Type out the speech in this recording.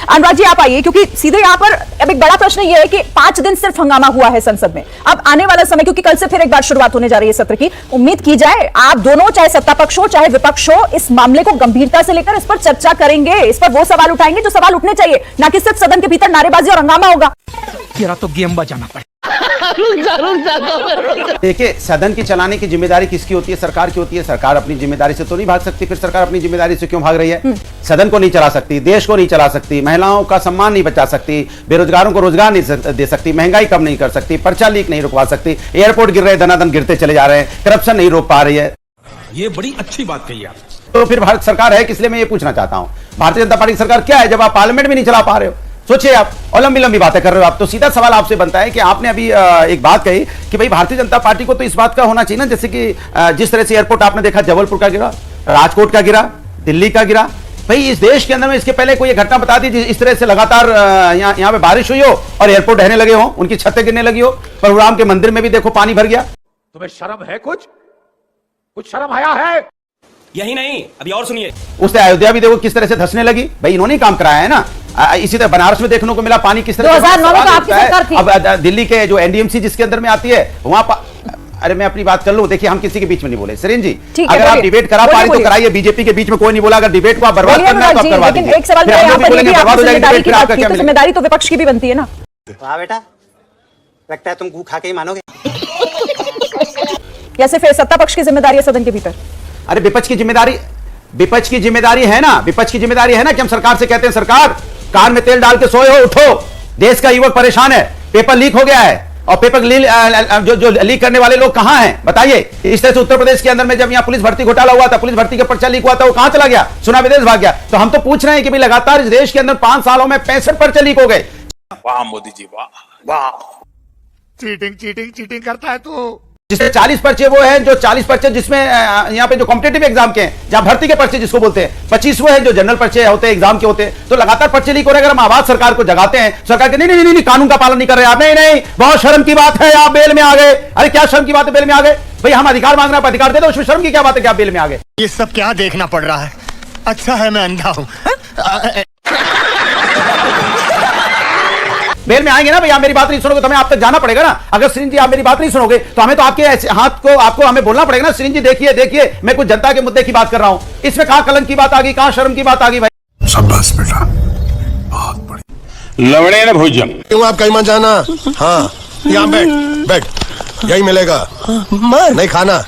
अनुराग जी आप आइए, क्योंकि सीधे यहाँ पर अब एक बड़ा प्रश्न ये है कि 5 दिन सिर्फ हंगामा हुआ है संसद में। अब आने वाला समय, क्योंकि कल से फिर एक बार शुरुआत होने जा रही है सत्र की, उम्मीद की जाए आप दोनों, चाहे सत्ता पक्ष हो चाहे विपक्ष हो, इस मामले को गंभीरता से लेकर इस पर चर्चा करेंगे, इस पर वो सवाल उठाएंगे जो सवाल उठने चाहिए, ना कि सिर्फ सदन के भीतर नारेबाजी और हंगामा होगा। तो गेम बजाना पड़े। देखिए, सदन की चलाने की जिम्मेदारी किसकी होती है? सरकार की होती है। सरकार अपनी जिम्मेदारी से तो नहीं भाग सकती, फिर सरकार अपनी जिम्मेदारी से क्यों भाग रही है? सदन को नहीं चला सकती, देश को नहीं चला सकती, महिलाओं का सम्मान नहीं बचा सकती, बेरोजगारों को रोजगार नहीं दे सकती, महंगाई कम नहीं कर सकती, पर्चा लीक नहीं रुकवा सकती, एयरपोर्ट गिर रहे धनाधन गिरते चले जा रहे हैं, करप्शन नहीं रोक पा रही है। ये बड़ी अच्छी बात कही आप। तो फिर भारत सरकार है किस लिए? मैं ये पूछना चाहता हूं, भारतीय जनता पार्टी की सरकार क्या है जब आप पार्लियामेंट भी नहीं चला पा रहे हो? सोचिए आप, और लंबी लंबी बातें कर रहे हो आप। तो सीधा सवाल आपसे बनता है कि आपने अभी एक बात कही कि भाई भारतीय जनता पार्टी को तो इस बात का होना चाहिए ना, जैसे कि जिस तरह से एयरपोर्ट आपने देखा जबलपुर का गिरा, राजकोट का गिरा, दिल्ली का गिरा, भाई इस देश के अंदर में इसके पहले कोई घटना बता दी इस तरह से लगातार यहाँ पे बारिश हुई हो और एयरपोर्ट ढहने लगे हो, उनकी छतें गिरने लगी हो, परशुराम के मंदिर में भी देखो पानी भर गया। तुम्हें शर्म है? कुछ शर्म आया है? यही नहीं, अभी और सुनिए। उससे अयोध्या भी देखो किस तरह से धंसने लगी, भाई इन्होंने ही काम कराया है ना। इसी तरह बनारस में देखने को मिला पानी किस तरह 2009 में तो आपकी सरकार थी। अब दिल्ली के जो एनडीएमसी जिसके अंदर में आती है वहां अरे मैं अपनी बात कर लूं, देखिए हम किसी के बीच में नहीं बोले। सरीन जी, अगर आप डिबेट करा पा रहे तो कराइए, बीजेपी के बीच में कोई नहीं बोला। अगर डिबेट को आप बर्बाद करना है तो आप करवा दीजिए। एक सवाल जिम्मेदारी तो विपक्ष की भी बनती है ना। वाह बेटा, लगता है तुम गू खा के ही मानोगे। या सिर्फ सत्ता पक्ष की जिम्मेदारी है सदन के भीतर? अरे विपक्ष की जिम्मेदारी है ना, विपक्ष की जिम्मेदारी है ना कि हम सरकार से कहते हैं सरकार कार में तेल डाल के सोए हो, उठो, देश का युवक परेशान है, पेपर लीक हो गया है, और पेपर जो लीक करने वाले लोग कहां हैं बताइए। इस तरह से उत्तर प्रदेश के अंदर में जब यहां पुलिस भर्ती घोटाला हुआ था, पुलिस भर्ती का पर्चा लीक हुआ था, वो कहां चला गया? सुना विदेश भाग गया। तो हम तो पूछ रहे हैं कि भाई लगातार इस देश के अंदर 5 सालों में 65 पर्चे लीक हो गए। वाह मोदी जी, वाह। चीटिंग करता है तू। जिसमें 40 पर्चे वो हैं जो 40 पर्चे जिसमें यहाँ पे जो कॉम्पिटेटिव एग्जाम के हैं, जहां भर्ती के पर्चे जिसको बोलते हैं, 25 वो हैं जो जनरल पर्चे होते हैं, एग्जाम के होते हैं। तो लगातार पर्चे लीक हो रहे हैं। अगर हम आवाज सरकार को जगाते हैं, सरकार के नहीं कानून का पालन नहीं कर रहे आप, नहीं बहुत शर्म की बात है, आप बेल में आ गए। अरे क्या शर्म की बात है बेल में आ गए? भाई हम अधिकार मांग रहे हैं, अधिकार दे दो, उसमें शर्म की क्या बात है कि आप बेल में आ गए? ये सब क्या देखना पड़ रहा है? अच्छा है मैं अंधा हूं। बेल में आएंगे ना भैया, मेरी बात नहीं सुनोगे तो हमें आप तक जाना पड़ेगा ना। अगर श्रीन जी आप मेरी बात नहीं सुनोगे तो हमें तो आपके हाथ को आपको हमें बोलना पड़ेगा ना। श्रीन जी देखिए मैं कुछ जनता के मुद्दे की बात कर रहा हूं, इसमें कहां कलंक की बात आ गई, कहां शर्म की बात आ गई? भाई शाबाश बेटा, बहुत बढ़िया। लवणे न भोजन। क्यों आप कहीं मत जाना। हाँ, यहाँ बैठ, यही मिलेगा, नहीं खाना।